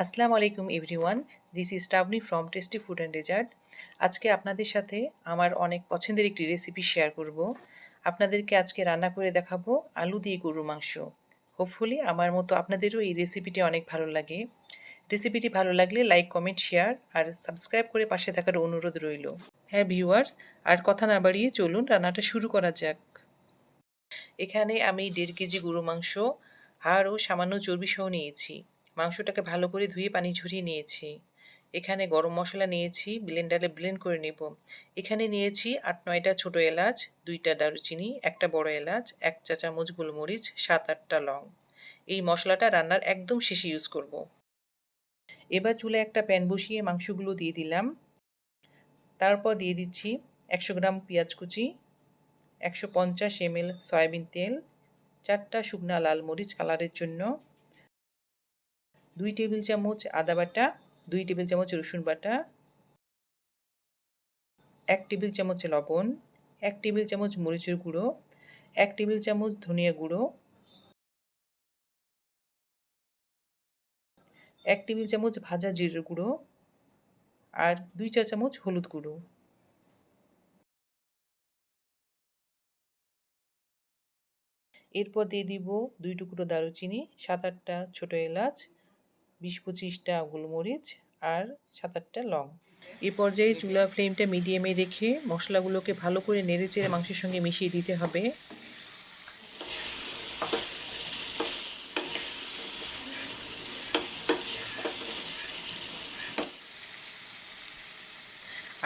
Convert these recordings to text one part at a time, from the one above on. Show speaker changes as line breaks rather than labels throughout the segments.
আসসালামু আলাইকুম everyone, this is Tabni from tasty food and dessert. আজকে আপনাদের সাথে আমার অনেক পছন্দের একটি রেসিপি শেয়ার করব। আপনাদেরকে আজকে রান্না করে দেখাবো আলু দিয়ে গরুর মাংস। হোপফুলি আমার মতো আপনাদেরও এই রেসিপিটি অনেক ভালো লাগে। রেসিপিটি ভালো লাগলে লাইক, কমেন্ট, শেয়ার আর সাবস্ক্রাইব করে পাশে থাকার অনুরোধ রইল। হ্যাঁ ভিউয়ার্স, আর কথা না বাড়িয়ে চলুন রান্নাটা শুরু করা যাক। এখানে আমি 1.5 কেজি গরু মাংস, হাড় ও সামান্য চর্বি সহ নিয়েছি। মাংসটাকে ভালো করে ধুয়ে পানি ঝরিয়ে নিয়েছি। এখানে গরম মশলা নিয়েছি, ব্লেন্ডারে ব্লেন্ড করে নেব। এখানে নিয়েছি 8-9টা ছোট এলাচ, 2টা দারুচিনি, একটা বড় এলাচ, 1 চা চামচ গোলমরিচ, 7-8টা লং। এই মশলাটা রান্নার একদম শেষে ইউজ করব। এবার চুলায় একটা প্যান বসিয়ে মাংসগুলো দিয়ে দিলাম। তারপর দিয়ে দিচ্ছি 100 গ্রাম পেঁয়াজ কুচি, 150 ml সয়াবিন তেল, 4টা শুকনা লাল মরিচ কালারের জন্য, 2 টেবিল চামচ আদা বাটা, 2 টেবিল চামচ রসুন বাটা, 1 টেবিল চামচ লবণ, 1 টেবিল চামচ মরিচের গুঁড়ো, 1 টেবিল চামচ ধনিয়া গুঁড়ো, 1 টেবিল চামচ ভাজা জিরের গুঁড়ো আর 2 চা চামচ হলুদ গুঁড়ো। এরপর দিয়ে দিব 2 টুকরো দারুচিনি, 7-8টা ছোট এলাচ, 20-25টা গোলমরিচ আর 7-8টা লং। এই পর্যায়ে চুলা ফ্লেমটা মিডিয়ামে রেখে মশলাগুলোকে ভালো করে নেড়েচেড়ে মাংসের সঙ্গে মিশিয়ে দিতে হবে।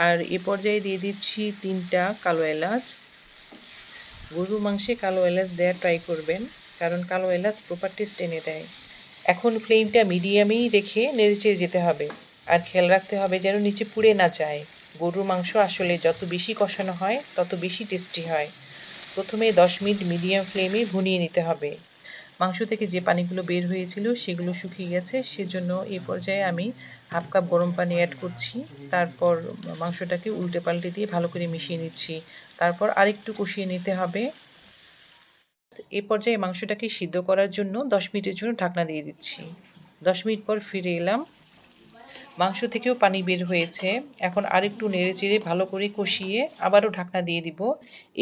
আর এ পর্যায়ে দিয়ে দিচ্ছি 3টা কালো এলাচ। গরুর মাংসে কালো এলাচ দেওয়ার ট্রাই করবেন, কারণ কালো এলাচ প্রপার টেস্ট এনে দেয়। এখন ফ্লেমটা মিডিয়ামেই রেখে নেড়েচেড়ে যেতে হবে, আর খেয়াল রাখতে হবে যেন নিচে পুড়ে না যায়। গরুর মাংস আসলে যত বেশি কষানো হয় তত বেশি টেস্টি হয়। প্রথমে 10 মিনিট মিডিয়াম ফ্লেমে ভুনিয়ে নিতে হবে। মাংস থেকে যে পানিগুলো বের হয়েছিল সেগুলো শুকিয়ে গেছে, সেজন্য এই পর্যায়ে আমি হাফ কাপ গরম পানি অ্যাড করছি। তারপর মাংসটাকে উল্টে পাল্টে দিয়ে ভালো করে মিশিয়ে নিচ্ছি। তারপর আরেকটু কষিয়ে নিতে হবে। এই পর্যায়ে মাংসটাকে সিদ্ধ করার জন্য 10 মিনিটের জন্য ঢাকনা দিয়ে দিচ্ছি। 10 মিনিট পর ফিরে এলাম। মাংস থেকেও পানি বের হয়েছে। এখন আরেকটু নেড়েচেড়ে ভালো করে কষিয়ে আবারও ঢাকনা দিয়ে দিব।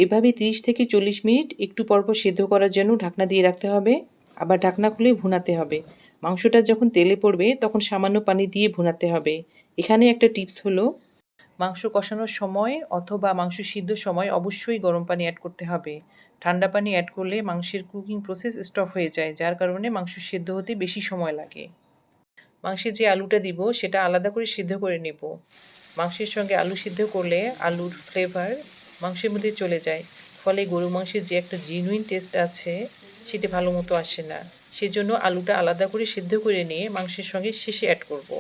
এভাবে 30 থেকে 40 মিনিট একটু পরপর সেদ্ধ করার জন্য ঢাকনা দিয়ে রাখতে হবে। আবার ঢাকনা খুলে ভুনাতে হবে। মাংসটা যখন তেলে পড়বে তখন সামান্য পানি দিয়ে ভুনাতে হবে। এখানে একটা টিপস হলো, মাংস কষানোর সময় অথবা মাংস সিদ্ধর সময় অবশ্যই গরম পানি অ্যাড করতে হবে। ঠান্ডা পানি অ্যাড করলে মাংসের কুকিং প্রসেস স্টপ হয়ে যায়, যার কারণে মাংস সিদ্ধ হতে বেশি সময় লাগে। মাংসে যে আলুটা দিব সেটা আলাদা করে সিদ্ধ করে নেব। মাংসের সঙ্গে আলু সিদ্ধ করলে আলুর ফ্লেভার মাংসের মধ্যে চলে যায়, ফলে গরু মাংসের যে একটা জেনুইন টেস্ট আছে সেটা ভালো মতো আসে না। সেজন্য আলুটা আলাদা করে সিদ্ধ করে নিয়ে মাংসের সঙ্গে শেষে অ্যাড করব।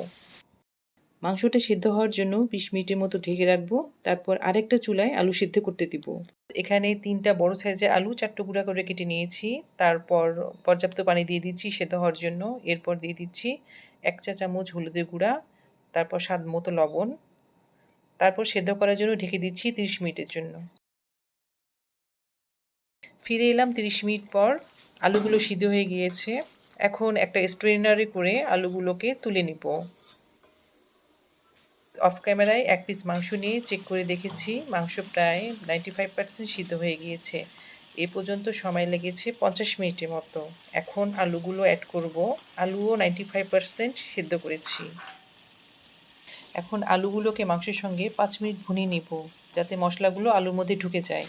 মাংসটা সিদ্ধ হওয়ার জন্য 20 মিনিটের মতো ঢেকে রাখবো। তারপর আরেকটা চুলায় আলু সিদ্ধ করতে দিব। এখানে 3টা বড় সাইজের আলু 4 টুকরা করে কেটে নিয়েছি। তারপর পর্যাপ্ত পানি দিয়ে দিচ্ছি সেদ্ধ হওয়ার জন্য। এরপর দিয়ে দিচ্ছি 1 চা চামচ হলুদের গুঁড়া, তারপর স্বাদ মতো লবণ। তারপর সেদ্ধ করার জন্য ঢেকে দিচ্ছি 30 মিনিটের জন্য। ফিরে এলাম 30 মিনিট পর। আলুগুলো সিদ্ধ হয়ে গিয়েছে। এখন একটা স্ট্রেনারে করে আলুগুলোকে তুলে নিব। অফ ক্যামেরায় 1 পিস মাংস নিয়ে চেক করে দেখেছি, মাংস প্রায় 95% সিদ্ধ হয়ে গিয়েছে। এ পর্যন্ত সময় লেগেছে 50 মিনিটের মতো। এখন আলুগুলো অ্যাড করব। আলুও 95% সিদ্ধ করেছি। এখন আলুগুলোকে মাংসের সঙ্গে 5 মিনিট ভুনিয়ে নিব, যাতে মশলাগুলো আলুর মধ্যে ঢুকে যায়।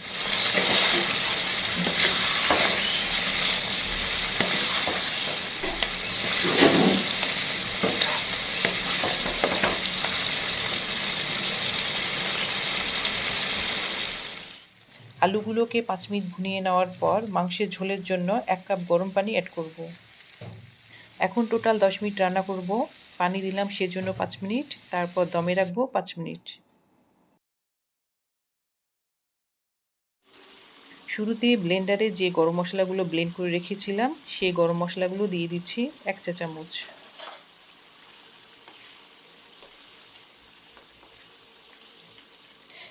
আলুগুলোকে 5 মিনিট ভুনিয়ে নেওয়ার পর মাংসের ঝোলের জন্য 1 কাপ গরম পানি অ্যাড করব। এখন টোটাল 10 মিনিট রান্না করব। পানি দিলাম সেজন্য 5 মিনিট, তারপর দমে রাখবো 5 মিনিট। শুরুতে ব্লেন্ডারে যে গরম মশলাগুলো ব্লেন্ড করে রেখেছিলাম সেই গরম মশলাগুলো দিয়ে দিচ্ছি 1 চা চামচ।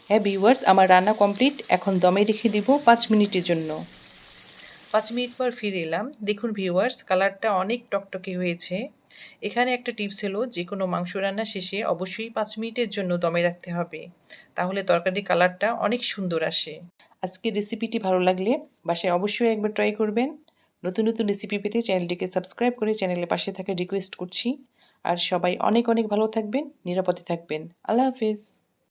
হ্যাঁ ভিউয়ার্স, আমার রান্না কমপ্লিট। এখন দমে রেখে দিব 5 মিনিটের জন্য। 5 মিনিট পর ফিরে এলাম। দেখুন ভিউয়ার্স, কালারটা অনেক টকটকে হয়েছে। এখানে একটা টিপস হলো, যে কোনো মাংস রান্না শেষে অবশ্যই ৫ মিনিটের জন্য দমে রাখতে হবে, তাহলে তরকারির কালারটা অনেক সুন্দর আসে। আজকের রেসিপিটি ভালো লাগলে বাসায় অবশ্যই একবার ট্রাই করবেন। নতুন নতুন রেসিপি পেতে চ্যানেলটিকে সাবস্ক্রাইব করে চ্যানেলের পাশে থাকার রিকোয়েস্ট করছি। আর সবাই অনেক অনেক ভালো থাকবেন, নিরাপদে থাকবেন। আল্লাহ হাফেজ।